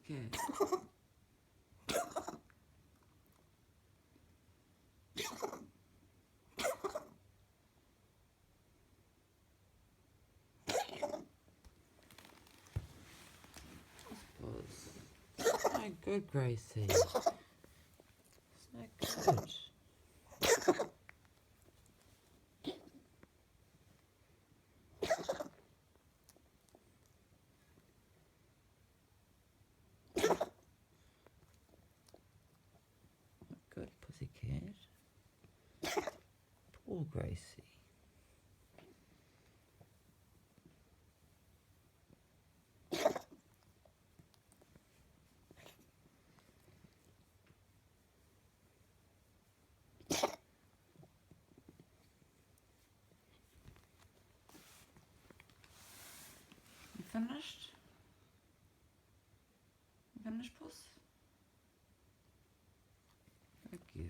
Pussycat. Buzz. It's not good, Gracie. It's not good. Not good, Pussycat. Poor Gracie. You finished? You finished, Puss? Thank you.